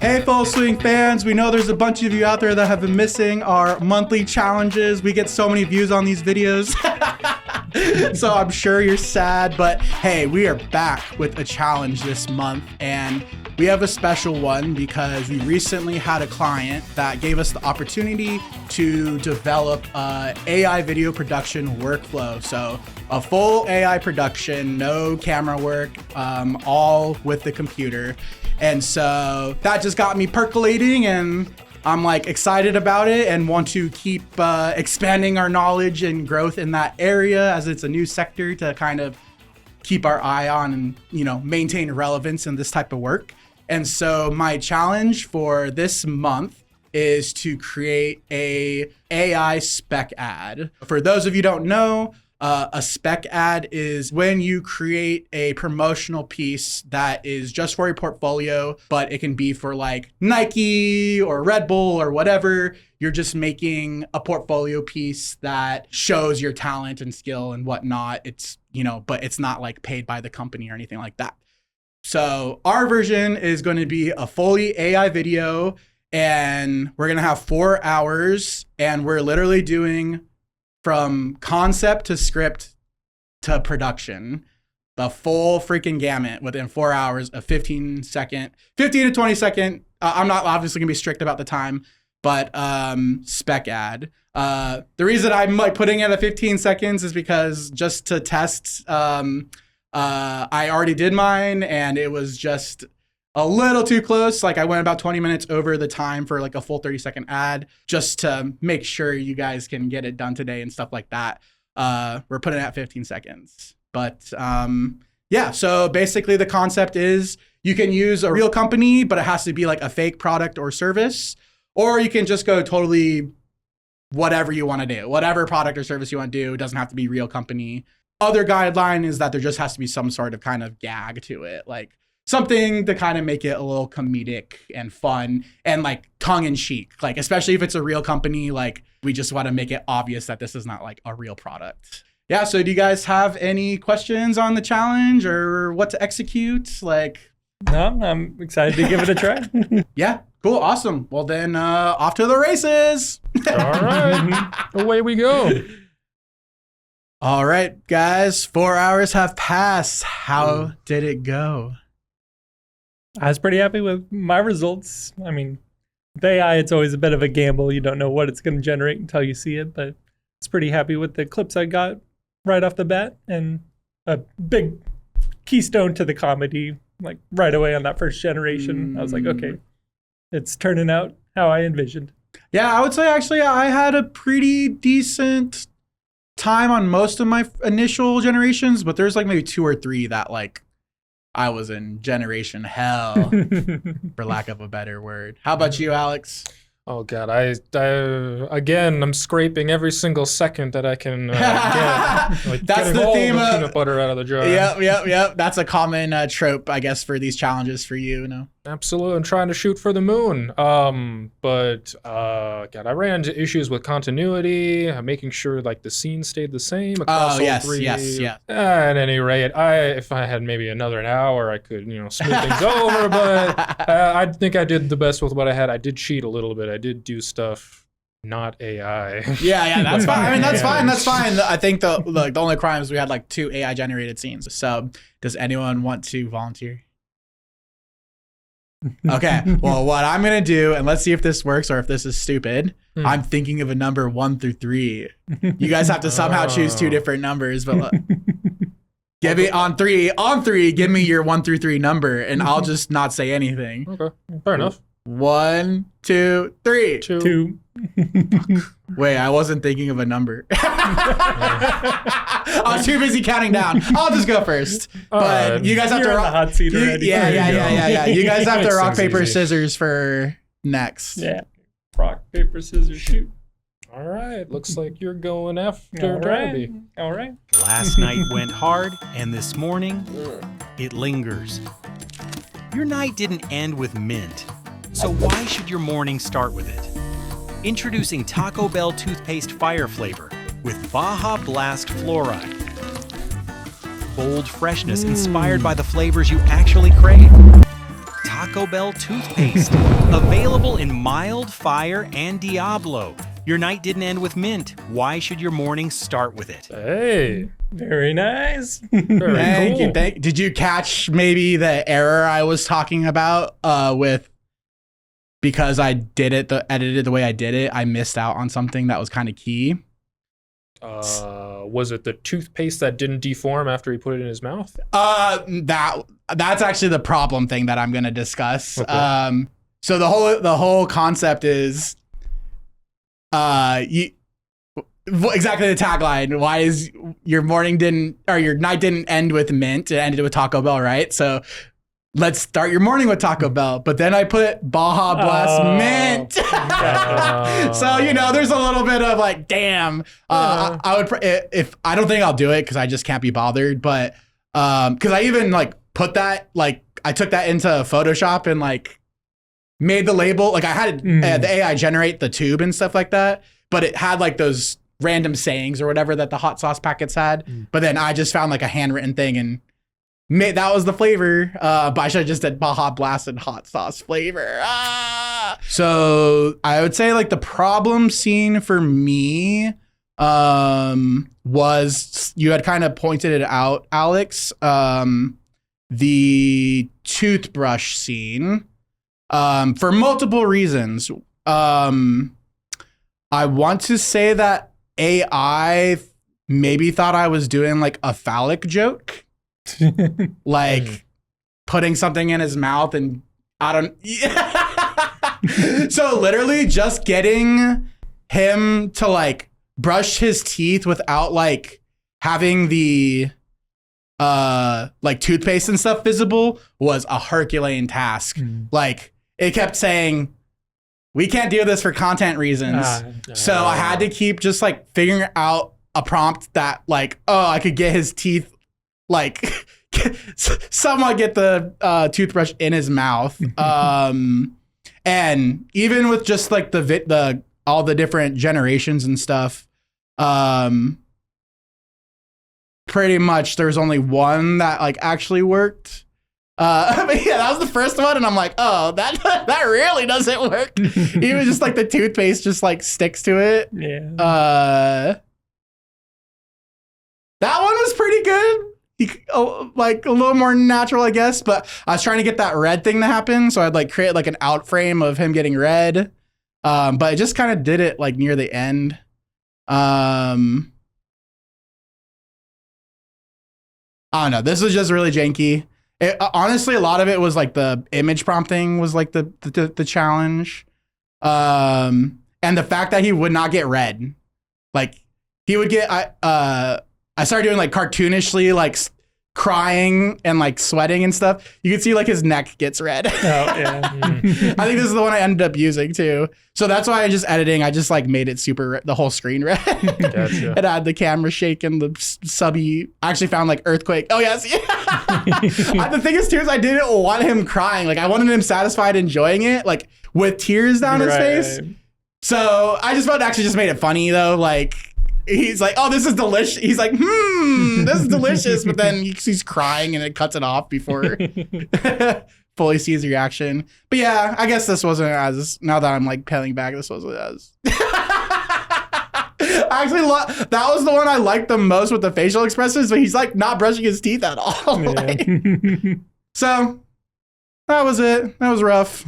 Hey, Full Swing fans, we know there's a bunch of you out there that have been missing our monthly challenges. We get so many views on these videos. So I'm sure you're sad, but hey, we are back with a challenge this month, and we have a special one because we recently had a client that gave us the opportunity to develop a AI video production workflow. So a full AI production, no camera work, all with the computer. And so that just got me percolating, and I'm like excited about it and want to keep expanding our knowledge and growth in that area, as it's a new sector to kind of keep our eye on and, you know, maintain relevance in this type of work. And so my challenge for this month is to create a AI spec ad. For those of you who don't know, a spec ad is when you create a promotional piece that is just for a portfolio, but it can be for like Nike or Red Bull or whatever. You're just making a portfolio piece that shows your talent and skill and whatnot. It's, you know, but it's not like paid by the company or anything like that. So our version is going to be a fully AI video, and we're going to have 4 hours, and we're literally doing from concept to script to production, the full freaking gamut within 4 hours of 15 to 20 second. I'm not obviously gonna be strict about the time, but spec ad. The reason I'm like putting it at 15 seconds is because just to test, I already did mine and it was just a little too close. Like I went about 20 minutes over the time for like a full 30-second ad, just to make sure you guys can get it done today and stuff like that. We're putting it at 15 seconds. But yeah, so basically the concept is you can use a real company, but it has to be like a fake product or service, or you can just go totally whatever you want to do, whatever product or service you want to do. It doesn't have to be real company. Other guideline is that there just has to be some sort of kind of gag to it, like something to kind of make it a little comedic and fun and like tongue in cheek. Like, especially if it's a real company, like we just want to make it obvious that this is not like a real product. Yeah. So do you guys have any questions on the challenge or what to execute? Like, no, I'm excited to give it a try. Yeah, cool. Awesome. Well then, off to the races. All right. Away we go. All right, guys, 4 hours have passed. How did it go? I was pretty happy with my results. I mean, with AI, it's always a bit of a gamble. You don't know what it's going to generate until you see it, but it's pretty happy with the clips I got right off the bat, and a big keystone to the comedy, like right away on that first generation. I was like, okay, it's turning out how I envisioned. Yeah, I would say actually I had a pretty decent time on most of my initial generations, but there's like maybe 2 or 3 that like I was in generation hell, for lack of a better word. How about you, Alex? Oh God, again, I'm scraping every single second that I can get. Like That's the theme of peanut butter out of the jar. Yep. That's a common trope, I guess, for these challenges for you, you know? Absolutely, I'm trying to shoot for the moon. But God, I ran into issues with continuity, making sure like the scene stayed the same across all 3. Yes. At any rate, if I had maybe another hour, I could, you know, smooth things over. But I think I did the best with what I had. I did cheat a little bit. I did do stuff not AI. Yeah, that's fine. I mean, that's fine. I think the only crime is we had like 2 AI generated scenes. So does anyone want to volunteer? Okay, well, what I'm going to do, and let's see if this works or if this is stupid. I'm thinking of a number 1 through 3. You guys have to somehow choose 2 different numbers, but give me on three, give me your 1 through 3 number, and I'll just not say anything. Okay, fair enough. 1, 2, 3. 2. Wait, I wasn't thinking of a number. I was too busy counting down. I'll just go first. But you guys have to rock the hot seat already. Yeah. You guys have to rock, paper, easy. scissors for next. Yeah. Rock, paper, scissors, shoot. All right, looks like you're going after Darby. All right. Last night went hard, and this morning, it lingers. Your night didn't end with mint, so why should your morning start with it? Introducing Taco Bell toothpaste fire flavor with Baja Blast Fluoride. Bold freshness inspired by the flavors you actually crave. Taco Bell toothpaste. Available in mild, fire, and Diablo. Your night didn't end with mint. Why should your morning start with it? Hey, Very nice. very Thank cool. you. Did you catch maybe the error I was talking about with because I did it, edited the way I did it, I missed out on something that was kind of key. Was it the toothpaste that didn't deform after he put it in his mouth? That's actually the problem thing that I'm gonna discuss. Okay. So the whole concept is, exactly the tagline. Why is your night didn't end with mint? It ended with Taco Bell, right? So let's start your morning with Taco Bell. But then I put Baja Blast mint. So there's a little bit of like, damn. I would if I don't think I'll do it because I just can't be bothered. But because I even like put that, like I took that into Photoshop and like made the label. Like I had the AI generate the tube and stuff like that. But it had like those random sayings or whatever that the hot sauce packets had. But then I just found like a handwritten thing and that was the flavor. But I should have just did Baja Blast and hot sauce flavor. So I would say like the problem scene for me was, you had kind of pointed it out, Alex, the toothbrush scene, for multiple reasons. I want to say that AI maybe thought I was doing like a phallic joke, like putting something in his mouth, and I don't. So literally just getting him to like brush his teeth without like having the like toothpaste and stuff visible was a Herculean task. Like it kept saying, we can't do this for content reasons. So I had to keep just like figuring out a prompt that like, I could get his teeth, like somewhat get the toothbrush in his mouth. And even with just like the all the different generations and stuff, pretty much there's only one that like actually worked. But yeah, that was the first one, and I'm like, oh, that really doesn't work. Even just like the toothpaste just like sticks to it. Yeah. That one was pretty good. Like a little more natural, I guess. But I was trying to get that red thing to happen, so I'd like create like an out frame of him getting red. But it just kind of did it like near the end. I don't know. This was just really janky. Honestly, a lot of it was like the image prompting was like the challenge. And the fact that he would not get red. Like he would get, I started doing like cartoonishly, like crying and like sweating and stuff. You could see like his neck gets red. Oh, yeah. I think this is the one I ended up using too. So that's why I just like made it super red, the whole screen red. Gotcha. It had the camera shake and the subby. I actually found like earthquake. Oh yes. The thing is too is I didn't want him crying. Like I wanted him satisfied enjoying it, like with tears down his face. So I just actually just made it funny though. Like he's like, oh, this is delicious. He's like, this is delicious. But then he's crying and it cuts it off before fully sees the reaction. But yeah, I guess this wasn't as, now that I'm like peeling back, this wasn't as. Actually, that was the one I liked the most with the facial expressions, but he's like not brushing his teeth at all. Like, so that was it. That was rough.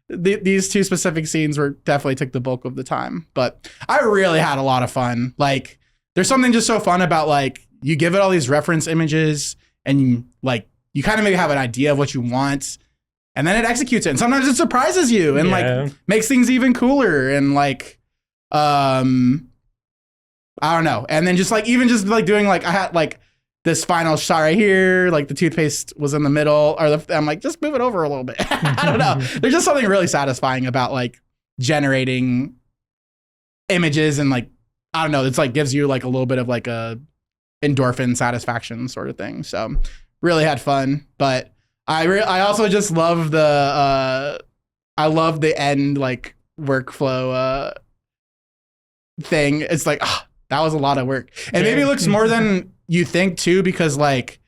These two specific scenes definitely took the bulk of the time, but I really had a lot of fun. Like there's something just so fun about like, you give it all these reference images and like, you kind of maybe have an idea of what you want and then it executes it. And sometimes it surprises you and like makes things even cooler. And like, I don't know. And then just like, even just like doing like, I had like this final shot right here, like the toothpaste was in the middle, or I'm like, just move it over a little bit. I don't know. There's just something really satisfying about like generating images and like, I don't know, it's like gives you like a little bit of like a endorphin satisfaction sort of thing. So really had fun, but I also just love the end like workflow thing. It's like, that was a lot of work. And maybe it looks more than you think too, because like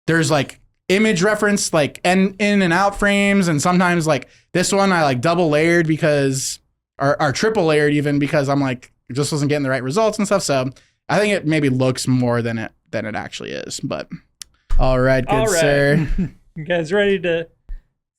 there's like image reference like in and out frames, and sometimes like this one I like double layered because or triple layered even because I'm like just wasn't getting the right results and stuff. So I think it maybe looks more than it actually is. But all right, good sir. You guys ready to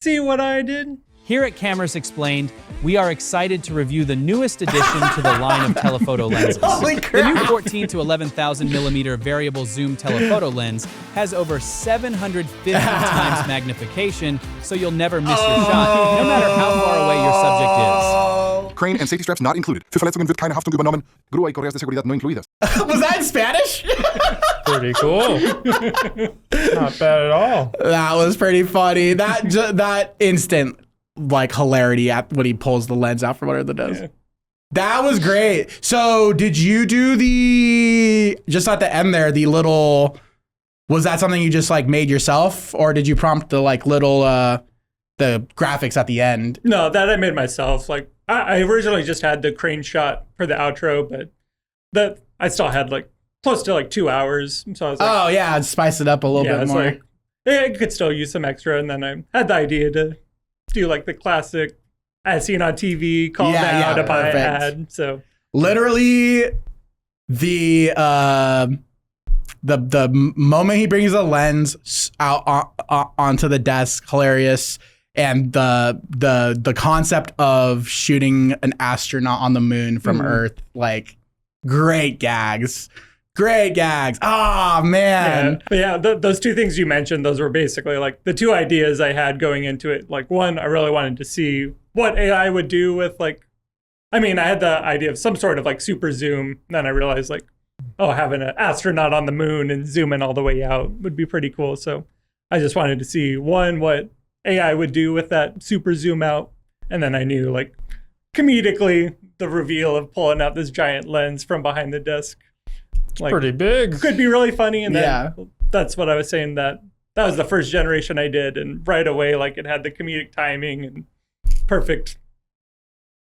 see what I did? Here at Cameras Explained, we are excited to review the newest addition to the line of telephoto lenses. Holy The new crap. 14 to 11,000 millimeter variable zoom telephoto lens has over 750 times magnification, so you'll never miss your shot, no matter how far away your subject Crane and safety straps not included. Für Verletzungen wird keine Haftung übernommen. Grúa y correas de seguridad no incluidas. Was that in Spanish? Pretty cool. Not bad at all. That was pretty funny. That instant like hilarity at when he pulls the lens out from under the nose. Yeah. That was great. So did you do the just at the end there, the little was that something you just like made yourself, or did you prompt the like little the graphics at the end? No, that I made myself. Like I originally just had the crane shot for the outro, but that I still had like close to like 2 hours. So I was like, Oh yeah, spice it up a little bit it's more. like, I could still use some extra. And then I had the idea to do like the classic as seen on TV, call now to buy an ad. So literally the moment he brings the lens out onto the desk, hilarious. And the concept of shooting an astronaut on the moon from Earth, like great gags. Oh man. Those two things you mentioned, those were basically like the two ideas I had going into it. Like one, I really wanted to see what AI would do with like, I mean, I had the idea of some sort of like super zoom. Then I realized like, oh, having an astronaut on the moon and zooming all the way out would be pretty cool. So I just wanted to see one, what AI would do with that super zoom out. And then I knew like comedically the reveal of pulling out this giant lens from behind the desk. Like, Pretty big. could be really funny. And then Yeah. that's what I was saying, that was the first generation I did. And right away, like it had the comedic timing and perfect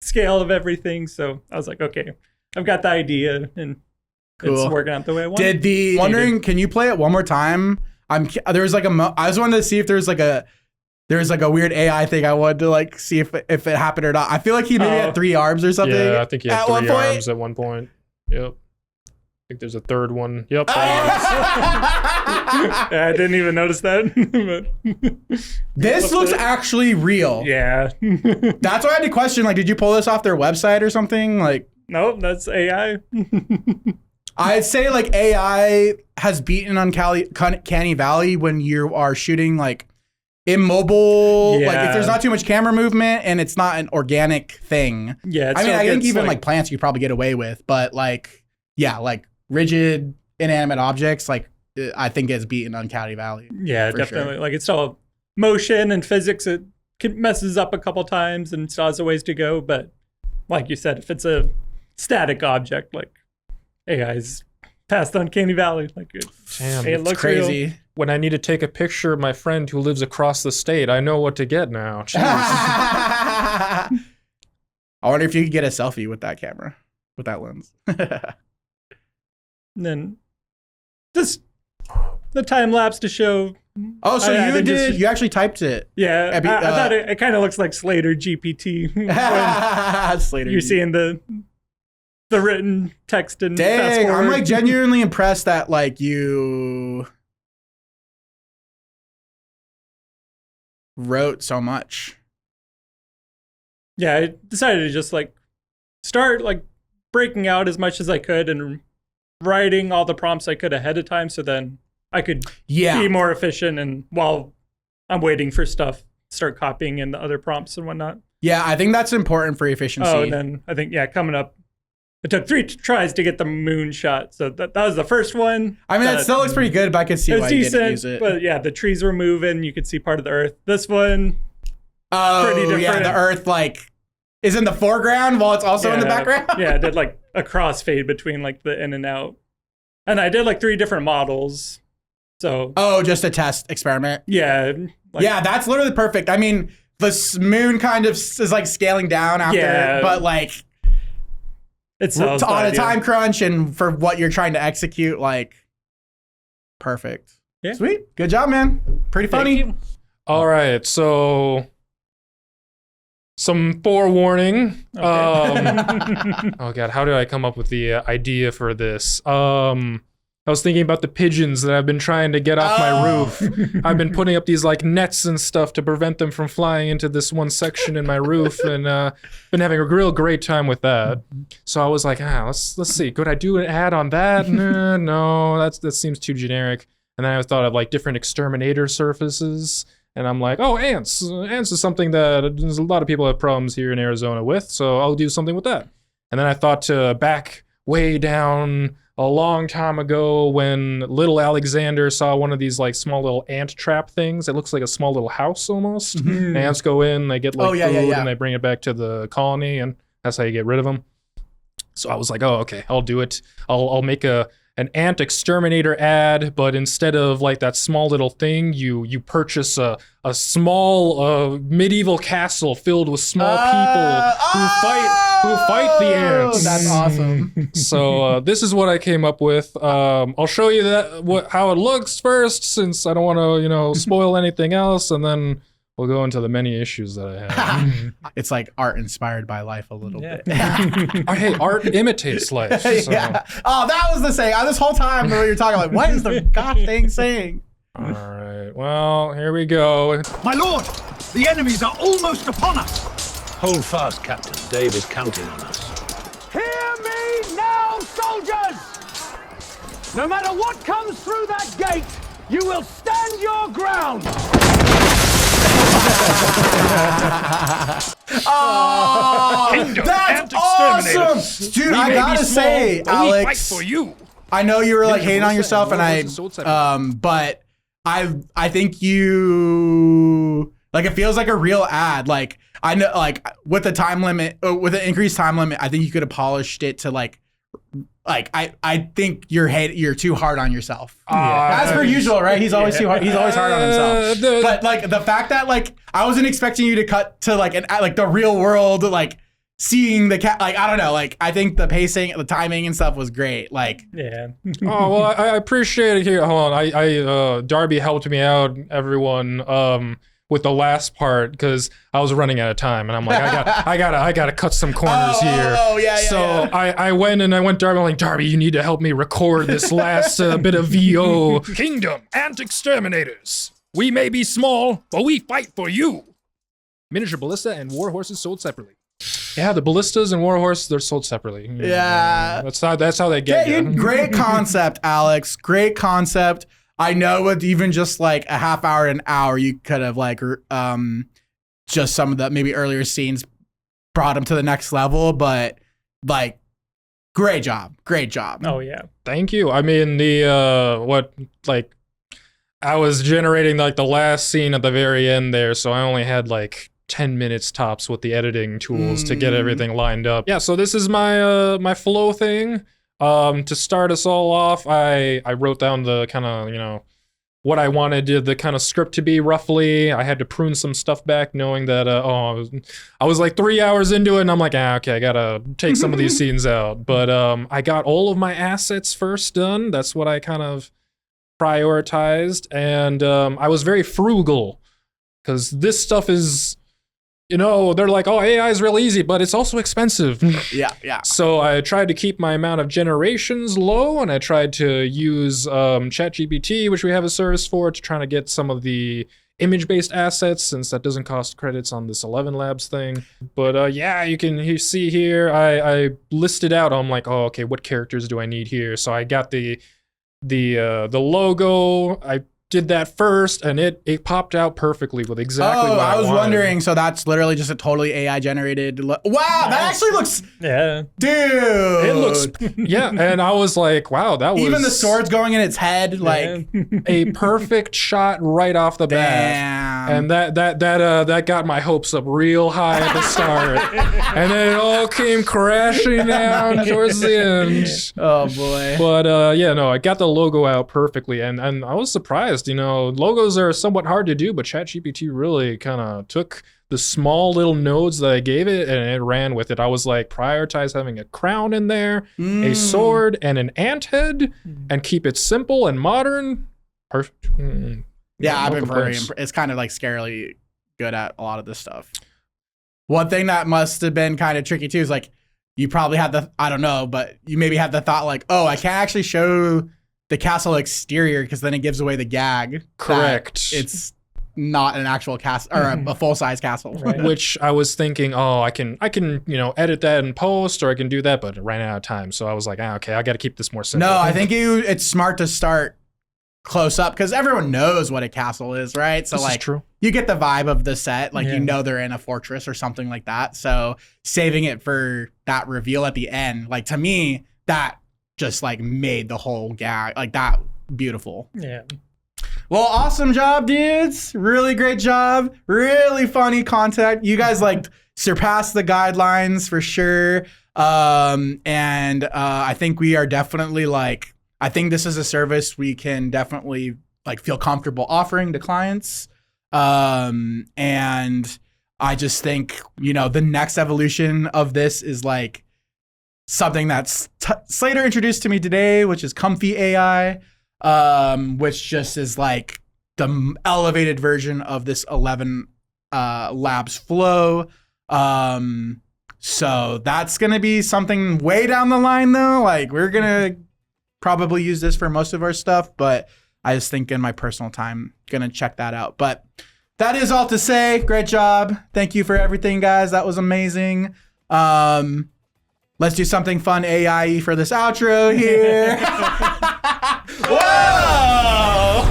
scale of everything. So I was like, okay, I've got the idea and Cool. it's working out the way I wanted. Can you play it one more time? There was like I just wanted to see if there was like a weird AI thing I wanted to like see if it happened or not. I feel like he maybe had 3 arms or something. Yeah, I think he had at 3 one point. arms at one point. Yep. I think there's a third one. Yep. I didn't even notice that. But This looks actually real. yeah. That's why I had to question, like, did you pull this off their website or something? Like, Nope, that's AI. I'd say like AI has beaten Uncanny Valley when you are shooting like immobile, like if there's not too much camera movement and it's not an organic thing. Yeah, I mean, I think even like plants you could probably get away with, but like, yeah, like rigid inanimate objects, like I think it's beaten Uncanny Valley. Yeah, for definitely. sure. Like it's still motion and physics. It messes up a couple times and still has a ways to go. But like you said, if it's a static object, like AI's past Uncanny Valley. Like Damn, it it's looks Crazy. real. When I need to take a picture of my friend who lives across the state, I know what to get now. Jeez. I wonder if you could get a selfie with that camera, with that lens. And then just the time lapse to show. Oh, so I you did did? just- You actually typed it. Yeah, I mean, I thought it kind of looks like Slater GPT. when Slater. you're seeing the written text and fast Dang, I'm forward. like genuinely impressed that like you wrote so much. Yeah, I decided to just like start like breaking out as much as I could and writing all the prompts I could ahead of time, so then I could Yeah. be more efficient, and while I'm waiting for stuff, start copying in the other prompts and whatnot. Yeah, I think that's important for efficiency. Oh, and then I think coming up, it took 3 tries to get the moon shot, so that was the first one. I mean, that still looks pretty good, but I could see It why was you didn't decent, use it. but yeah, the trees were moving. You could see part of the earth. This one, pretty Oh, yeah, different. the Earth like is in the foreground while it's also in the background. Yeah, I did like a crossfade between like the in and out. And I did like 3 different models. So Oh, just a test experiment. yeah. Like, Yeah, that's literally perfect. I mean, the moon kind of is like scaling down after, Yeah. but like it's on a time crunch and for what you're trying to execute, like perfect. Sweet. Good job, man. Pretty funny. All right, so some forewarning. Oh god, how did I come up with the idea for this? I was thinking about the pigeons that I've been trying to get off my roof. I've been putting up these like nets and stuff to prevent them from flying into this one section in my roof, and been having a real great time with that. So I was like, let's see, could I do an ad on that? No, that seems too generic. And then I thought of like different exterminator surfaces. And I'm like, oh, ants. Ants is something that a lot of people have problems here in Arizona with, so I'll do something with that. And then I thought to back way down a long time ago when little Alexander saw one of these like small little ant trap things. It looks like a small little house almost. Mm-hmm. Ants go in, they get like food, and they bring it back to the colony, and that's how you get rid of them. So I was like, oh, okay, I'll do it. I'll make an ant exterminator ad, but instead of like that small little thing, you purchase a small medieval castle filled with small people who fight the ants. That's awesome. So this is what I came up with. I'll show you how it looks first, since I don't want to spoil anything else, and then we'll go into the many issues that I have. It's like art inspired by life a little bit. Hey, art imitates life. So. Yeah. Oh, that was the saying. This whole time when you're talking, like, what is the gosh thing saying? All right. Well, here we go. My lord, the enemies are almost upon us. Hold fast, Captain. Dave is counting on us. Hear me now, soldiers! No matter what comes through that gate, you will stand your ground. Oh, that's awesome, dude! I gotta say, Alex, Fight for you. I know you were like hating on yourself, and but I think you like it feels like a real ad. Like I know, like with the time limit, with the increased time limit, I think you could have polished it to like I think you're too hard on yourself. As per usual, right? He's always too hard. He's always hard on himself. But like the fact that like I wasn't expecting you to cut to like the real world, like seeing the cat. Like I don't know. Like I think the pacing, the timing, and stuff was great. Like Yeah. Oh well, I appreciate it here. Hold on, Darby helped me out. Everyone. With the last part, because I was running out of time, and I'm like, I gotta cut some corners here. Oh yeah. So yeah. I went Darby. I'm like, Darby, you need to help me record this last bit of VO. Kingdom ant exterminators. We may be small, but we fight for you. Miniature ballista and war horses sold separately. Yeah, the ballistas and war horses, they're sold separately. Yeah. That's how they get you. Great concept, Alex. Great concept. I know with even just like a half hour, an hour, you could have like just some of the maybe earlier scenes brought them to the next level, but like great job. Oh yeah. Thank you. I mean, I was generating like the last scene at the very end there, so I only had like 10 minutes tops with the editing tools to get everything lined up. Yeah, so this is my my flow thing. To start us all off, I wrote down the kind of, what I wanted the kind of script to be roughly. I had to prune some stuff back, knowing that, I was like 3 hours into it, and I'm like, okay, I gotta take some of these scenes out. But I got all of my assets first done. That's what I kind of prioritized. And I was very frugal, because this stuff is... they're like, oh, AI is real easy, but it's also expensive. Yeah. So I tried to keep my amount of generations low, and I tried to use ChatGPT, which we have a service for, to try to get some of the image-based assets, since that doesn't cost credits on this 11 Labs thing. But you can see here, I listed out, I'm like, oh, okay, what characters do I need here? So I got the logo, I did that first, and it popped out perfectly with exactly what I was wanted. wondering, so that's literally just a totally AI generated wow, that actually looks dude, it looks and I was like, wow, that was even the swords going in its head, like a perfect shot right off the bat. And that got my hopes up real high at the start. And then it all came crashing down towards the end. Oh boy. But I got the logo out perfectly, and I was surprised. Logos are somewhat hard to do, but ChatGPT really kind of took the small little nodes that I gave it, and it ran with it. I was like, prioritize having a crown in there, a sword, and an ant head, and keep it simple and modern. Perfect. Yeah, I've No been very. complaints. It's kind of like scarily good at a lot of this stuff. One thing that must have been kind of tricky too is like you probably had the I don't know, but you maybe had the thought like, oh, I can't actually show the castle exterior because then it gives away the gag. Correct. It's not an actual castle or a full size castle. Right. Which I was thinking, oh, I can edit that in post, or I can do that, but I ran out of time. So I was like, okay, I got to keep this more simple. No, I think it's smart to start close up because everyone knows what a castle is, right? So This is like true. you get the vibe of the set, like Yeah. you know they're in a fortress or something like that. So saving it for that reveal at the end, like to me, that just like made the whole gag like that beautiful. Yeah. Well, awesome job, dudes. Really great job. Really funny content. You guys like surpassed the guidelines for sure. I think we are definitely like, I think this is a service we can definitely like feel comfortable offering to clients. And I just think, the next evolution of this is like something that's Slater introduced to me today, which is Comfy AI. Which just is like the elevated version of this 11 Labs flow. So that's gonna be something way down the line though. Like we're gonna probably use this for most of our stuff, but I just think in my personal time, gonna check that out. But that is all to say. Great job. Thank you for everything, guys. That was amazing. Let's do something fun AI for this outro here. Whoa!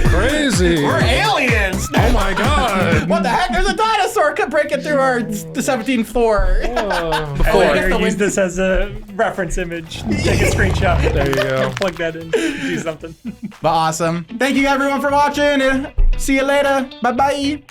Crazy. We're aliens. Oh my god. What the heck? There's a dinosaur breaking through the 17th floor. Or use this as a reference image. Take a screenshot. There you go. Plug that in. Do something. But awesome. Thank you everyone for watching. See you later. Bye-bye.